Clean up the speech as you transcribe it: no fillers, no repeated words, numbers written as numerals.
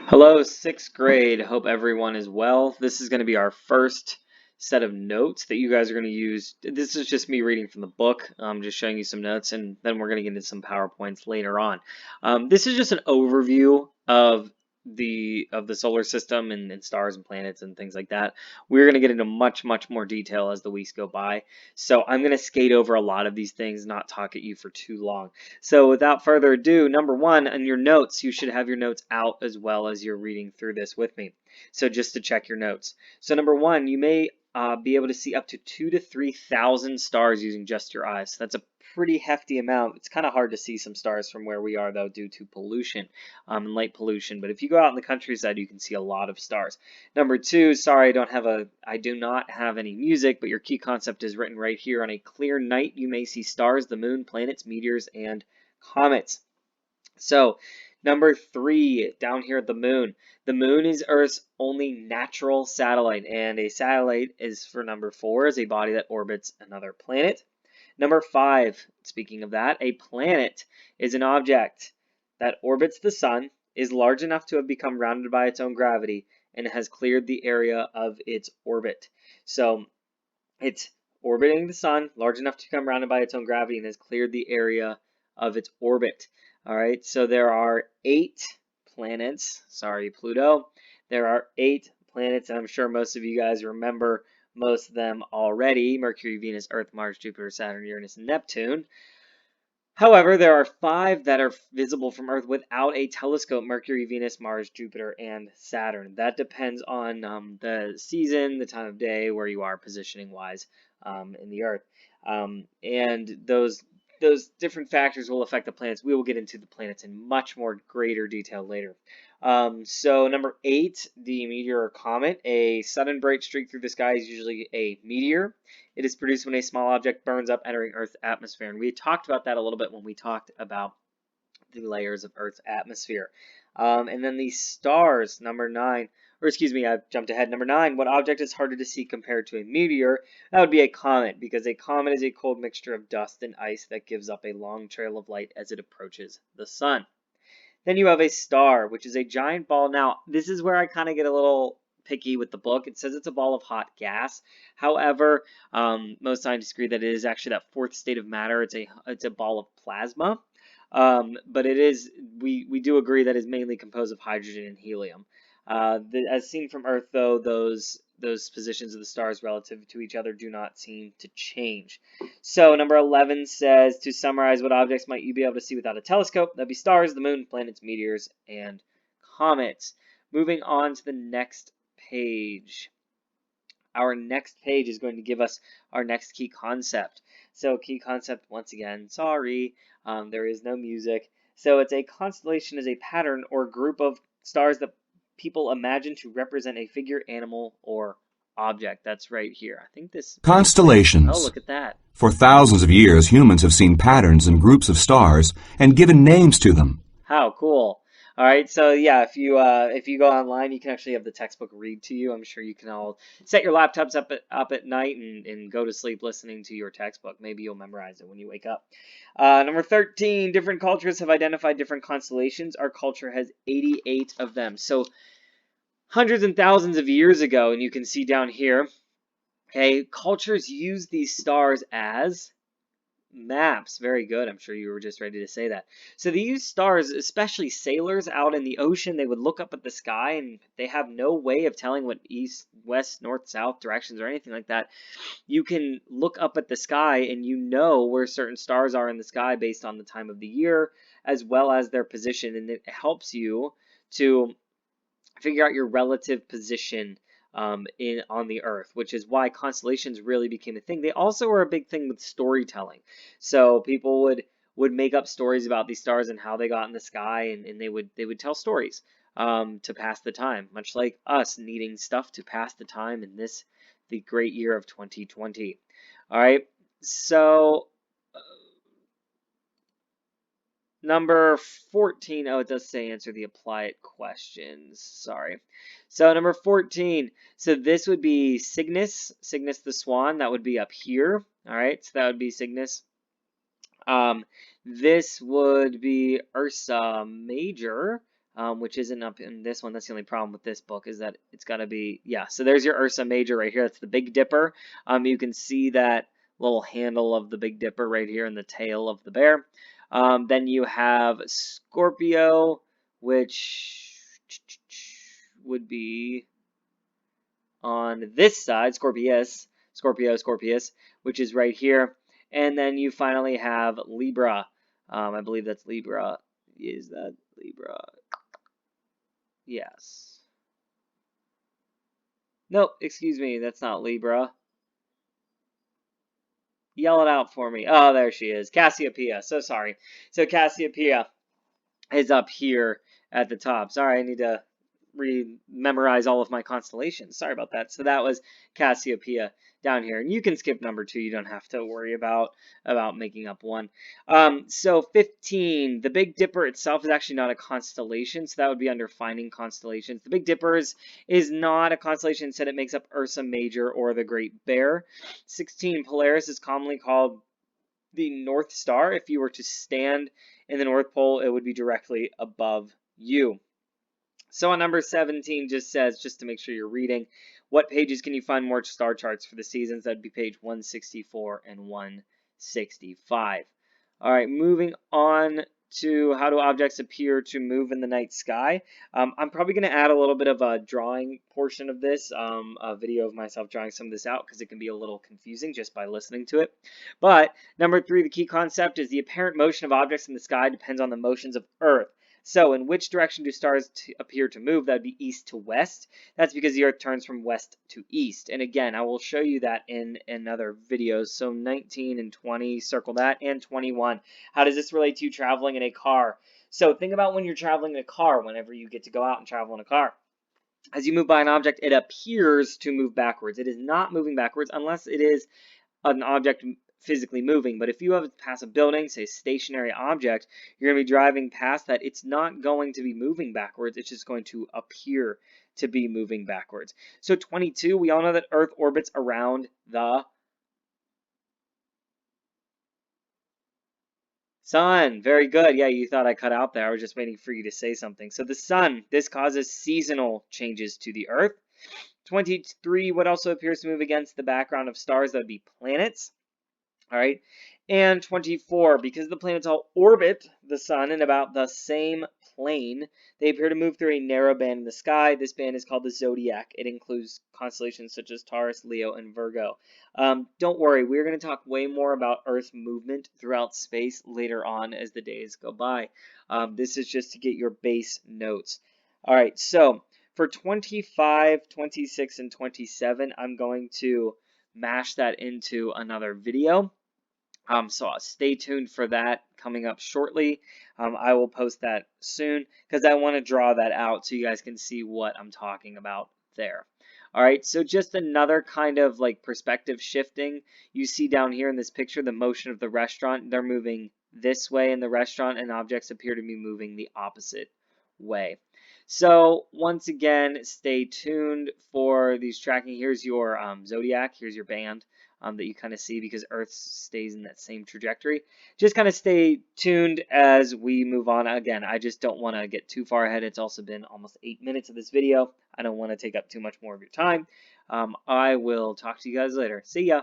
Hello, sixth grade. Hope everyone is well. This is going to be our first set of notes that you guys are going to use. This is just me reading from the book. I'm just showing you some notes, and then we're going to get into some PowerPoints later on. This is just an overview of the solar system and stars and planets and things like that. We're going to get into much more detail as the weeks go by. So I'm going to skate over a lot of these things, not talk at you for too long. So without further ado, number one, on your notes, you should have your notes out as well as you're reading through this with me. So just to check your notes. So number one, you may be able to see up to 2,000 to 3,000 stars using just your eyes. That's a pretty hefty amount. It's kind of hard to see some stars from where we are though due to pollution and light pollution. But if you go out in the countryside, you can see a lot of stars. Number two, sorry, I do not have any music, but your key concept is written right here. On a clear night, you may see stars, the moon, planets, meteors, and comets. So, number three, down here at the moon. The moon is Earth's only natural satellite, and a satellite is for number four, is a body that orbits another planet. Number five, speaking of that, a planet is an object that orbits the sun, is large enough to have become rounded by its own gravity, and has cleared the area of its orbit. So, it's orbiting the sun, large enough to become rounded by its own gravity, and has cleared the area of its orbit. All right, so there are 8 planets. Sorry, Pluto. There are 8 planets, and I'm sure most of you guys remember most of them already. Mercury, Venus, Earth, Mars, Jupiter, Saturn, Uranus, and Neptune. However, there are 5 that are visible from Earth without a telescope: Mercury, Venus, Mars, Jupiter, and Saturn. That depends on the season, the time of day, where you are positioning wise in the Earth. And those different factors will affect the planets. We will get into the planets in much more greater detail later. So number 8, the meteor or comet. A sudden bright streak through the sky is usually a meteor. It is produced when a small object burns up entering Earth's atmosphere. And we talked about that a little bit when we talked about the layers of Earth's atmosphere. And then the stars, number 9, or excuse me, I've jumped ahead. Number 9, what object is harder to see compared to a meteor? That would be a comet, because a comet is a cold mixture of dust and ice that gives up a long trail of light as it approaches the sun. Then you have a star, which is a giant ball. Now, this is where I kind of get a little picky with the book. It says it's a ball of hot gas. However, most scientists agree that it is actually that fourth state of matter. It's a ball of plasma. But it is, we do agree that it's mainly composed of hydrogen and helium. As seen from Earth, though, those positions of the stars relative to each other do not seem to change. So number 11 says, to summarize, what objects might you be able to see without a telescope? That'd be stars, the moon, planets, meteors, and comets. Moving on to the next page. Our next page is going to give us our next key concept. So key concept, once again, sorry, there is no music. So it's a constellation is a pattern or group of stars that people imagine to represent a figure, animal, or object. That's right here. I think this... Oh, Constellations. look at that. For thousands of years, humans have seen patterns in groups of stars and given names to them. How cool. All right, so yeah, if you go online, you can actually have the textbook read to you. I'm sure you can all set your laptops up at night and go to sleep listening to your textbook. Maybe you'll memorize it when you wake up. Number 13, different cultures have identified different constellations. Our culture has 88 of them. So hundreds and thousands of years ago, and you can see down here, okay, cultures use these stars as maps. Very good. I'm sure you were just ready to say that. So they use stars, especially sailors out in the ocean. They would look up at the sky and they have no way of telling what east, west, north, south directions or anything like that. You can look up at the sky and you know where certain stars are in the sky based on the time of the year as well as their position. And it helps you to figure out your relative position on the Earth, which is why constellations really became a thing. They also were a big thing with storytelling. So people would make up stories about these stars and how they got in the sky, and they would tell stories to pass the time, much like us needing stuff to pass the time in the great year of 2020. All right, so number 14, oh, it does say answer the apply it questions. Sorry. So number 14, so this would be Cygnus the swan. That would be up here. All right, so that would be Cygnus. This would be Ursa Major. which isn't up in this one. That's the only problem with this book is that it's got to be, yeah. So there's your Ursa Major right here. That's the Big Dipper. You can see that little handle of the Big Dipper right here in the tail of the bear. Then you have Scorpio, which would be on this side, Scorpius, which is right here. And then you finally have Libra. I believe that's Libra. Is that Libra? Yes. Nope, excuse me, that's not Libra. Yell it out for me. Oh, there she is. Cassiopeia. So sorry. So Cassiopeia is up here at the top. Sorry, I need to memorize all of my constellations. Sorry about that. So that was Cassiopeia down here. And you can skip number 2. You don't have to worry about making up one. So 15. The Big Dipper itself is actually not a constellation. So that would be under finding constellations. The Big Dipper is not a constellation. Instead, it makes up Ursa Major or the Great Bear. 16. Polaris is commonly called the North Star. If you were to stand in the North Pole, it would be directly above you. So on number 17 just says, just to make sure you're reading, what pages can you find more star charts for the seasons? That'd be page 164 and 165. All right, moving on to how do objects appear to move in the night sky. I'm probably going to add a little bit of a drawing portion of this, a video of myself drawing some of this out because it can be a little confusing just by listening to it. But number 3, the key concept is the apparent motion of objects in the sky depends on the motions of Earth. So in which direction do stars appear to move? That would be east to west. That's because the Earth turns from west to east. And again, I will show you that in other videos. So 19 and 20, circle that, and 21. How does this relate to you traveling in a car? So think about when you're traveling in a car, whenever you get to go out and travel in a car. As you move by an object, it appears to move backwards. It is not moving backwards unless it is an object physically moving. But if you have to pass a building, say a stationary object, you're going to be driving past that. It's not going to be moving backwards. It's just going to appear to be moving backwards. So 22, we all know that Earth orbits around the sun. Very good. Yeah, you thought I cut out there. I was just waiting for you to say something. So the sun, this causes seasonal changes to the Earth. 23, what also appears to move against the background of stars? That would be planets. All right, and 24, because the planets all orbit the sun in about the same plane, they appear to move through a narrow band in the sky. This band is called the zodiac. It includes constellations such as Taurus, Leo, and Virgo. Don't worry, we're going to talk way more about Earth's movement throughout space later on as the days go by. This is just to get your base notes. All right, so for 25, 26, and 27, I'm going to mash that into another video. So stay tuned for that coming up shortly. I will post that soon because I want to draw that out so you guys can see what I'm talking about there. All right, so just another kind of like perspective shifting. You see down here in this picture the motion of the restaurant. They're moving this way in the restaurant, and objects appear to be moving the opposite way. So once again, stay tuned for these tracking. Here's your zodiac. Here's your band that you kind of see because Earth stays in that same trajectory. Just kind of stay tuned as we move on. Again, I just don't want to get too far ahead. It's also been almost 8 minutes of this video. I don't want to take up too much more of your time. I will talk to you guys later. See ya.